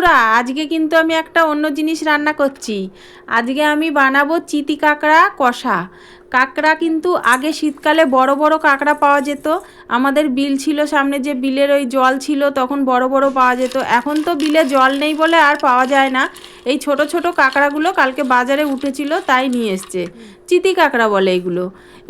বন্ধুরা আজকে কিন্তু আমি একটা অন্য জিনিস রান্না করছি। আজকে আমি বানাবো চিতি কাঁকড়া কষা। কাঁকড়া কিন্তু আগে শীতকালে বড় বড় কাঁকড়া পাওয়া যেত। আমাদের বিল ছিল সামনে, যে বিলের ওই জল ছিল তখন বড় বড় পাওয়া যেত। এখন তো বিলে জল নেই বলে আর পাওয়া যায় না। এই ছোট ছোট কাঁকড়াগুলো কালকে বাজারে উঠেছিল তাই নিয়ে এসছে। চিতি কাঁকড়া বলে এইগুলো।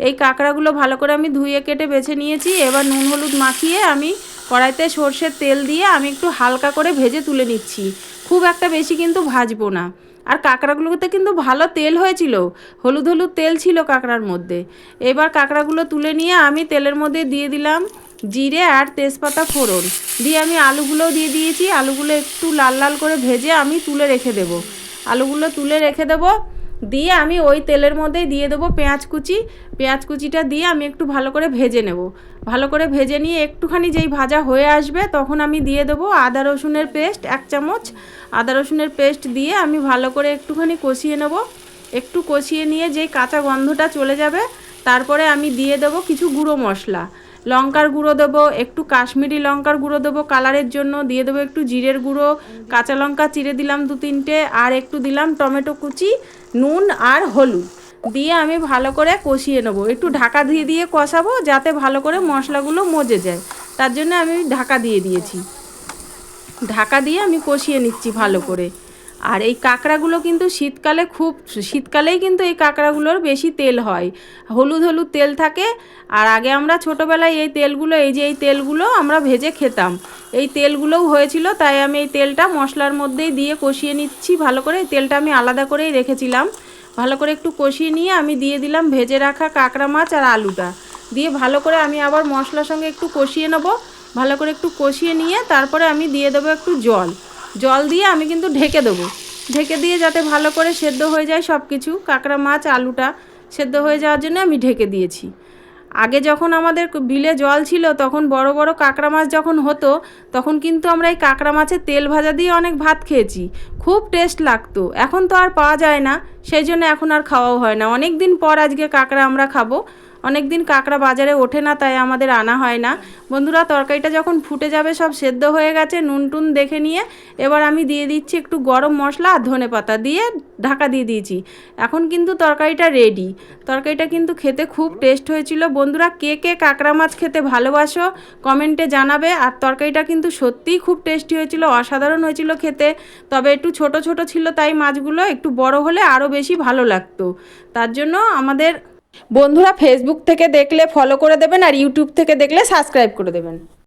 এই কাঁকড়াগুলো ভালো করে আমি ধুয়ে কেটে বেছে নিয়েছি। এবার নুন হলুদ মাখিয়ে আমি কড়াইতে সর্ষের তেল দিয়ে আমি একটু হালকা করে ভেজে তুলে নিচ্ছি। খুব একটা বেশি কিন্তু ভাজবো না। আর কাঁকড়াগুলোতে কিন্তু ভালো তেল হয়েছিল, হলুদ হলুদ তেল ছিল কাঁকড়ার মধ্যে। এবার কাঁকড়াগুলো তুলে নিয়ে আমি তেলের মধ্যে দিয়ে দিলাম জিরে আর তেজপাতা ফোড়ন দিয়ে আমি আলুগুলোও দিয়ে দিয়েছি। আলুগুলো একটু লাল লাল করে ভেজে আমি তুলে রেখে দেবো। আলুগুলো তুলে রেখে দেবো দিয়ে আমি ওই তেলের মধ্যেই দিয়ে দেবো পেঁয়াজ কুচি। পেঁয়াজ কুচিটা দিয়ে আমি একটু ভালো করে ভেজে নেব। ভালো করে ভেজে নিয়ে একটুখানি যেই ভাজা হয়ে আসবে তখন আমি দিয়ে দেবো আদা রসুনের পেস্ট 1 চামচ। আদা রসুনের পেস্ট দিয়ে আমি ভালো করে একটুখানি কষিয়ে নেব। একটু কষিয়ে নিয়ে যেই কাঁচা গন্ধটা চলে যাবে তারপরে আমি দিয়ে দেবো কিছু গুঁড়ো মশলা। লঙ্কার গুঁড়ো দেবো, একটু কাশ্মীরি লঙ্কার গুঁড়ো দেবো কালারের জন্য, দিয়ে দেবো একটু জিরের গুঁড়ো, কাঁচা লঙ্কা চিড়ে দিলাম 2-3টে, আর একটু দিলাম টমেটো কুচি, নুন আর হলুদ দিয়ে আমি ভালো করে কষিয়ে নেবো। একটু ঢাকা দিয়ে দিয়ে কষাবো যাতে ভালো করে মশলাগুলো মজে যায়, তার জন্য আমি ঢাকা দিয়ে দিয়েছি। ঢাকা দিয়ে আমি কষিয়ে নিচ্ছি ভালো করে। আর এই কাঁকড়াগুলো কিন্তু শীতকালেই কিন্তু এই কাঁকড়াগুলোর বেশি তেল হয়, হলুদ হলুদ তেল থাকে। আর আগে আমরা ছোটোবেলায় এই তেলগুলো আমরা ভেজে খেতাম। এই তেলগুলোও হয়েছিল তাই আমি এই তেলটা মশলার মধ্যেই দিয়ে কষিয়ে নিচ্ছি ভালো করে। এই তেলটা আমি আলাদা করেই রেখেছিলাম। ভালো করে একটু কষিয়ে নিয়ে আমি দিয়ে দিলাম ভেজে রাখা কাঁকড়া মাছ আর আলুটা দিয়ে ভালো করে আমি আবার মশলার সঙ্গে একটু কষিয়ে নেবো। ভালো করে একটু কষিয়ে নিয়ে তারপরে আমি দিয়ে দেবো একটু জল দিয়ে আমি কিন্তু ঢেকে দেবো। ঢেকে দিয়ে যাতে ভালো করে সেদ্ধ হয়ে যায় সব কিছু, কাঁকড়া মাছ আলুটা সেদ্ধ হয়ে যাওয়ার জন্য আমি ঢেকে দিয়েছি। আগে যখন আমাদের বিলে জল ছিল তখন বড় বড় কাঁকড়া মাছ যখন হতো তখন কিন্তু আমরা এই কাঁকড়া মাছের তেল ভাজা দিয়ে অনেক ভাত খেয়েছি, খুব টেস্ট লাগতো। এখন তো আর পাওয়া যায় না, সেই জন্য এখন আর খাওয়াও হয় না। অনেক দিন পর আজকে কাঁকড়া আমরা খাবো। অনেক দিন কাঁকড়া বাজারে ওঠে না তাই আমাদের আনা হয় না। বন্ধুরা তরকারিটা যখন ফুটে যাবে, সব সেদ্ধ হয়ে গেছে, নুন টুন দেখে নিয়ে এবার আমি দিয়ে দিচ্ছি একটু গরম মশলা আর ধনে পাতা দিয়ে ঢাকা দিয়ে দিয়েছি। এখন কিন্তু তরকারিটা রেডি। তরকারিটা কিন্তু খেতে খুব টেস্ট হয়েছিল। বন্ধুরা কে কে কাঁকড়া মাছ খেতে ভালোবাসো কমেন্টে জানাবে। আর তরকারিটা কিন্তু সত্যিই খুব টেস্টি হয়েছিল, অসাধারণ হয়েছিল খেতে। তবে একটু ছোট ছোট ছিল তাই মাছগুলো একটু বড় হলে আরও বেশি ভালো লাগতো। তার জন্য আমাদের বন্ধুরা ফেসবুক থেকে দেখলে ফলো করে দেবেন আর ইউটিউব থেকে দেখলে সাবস্ক্রাইব করে দেবেন।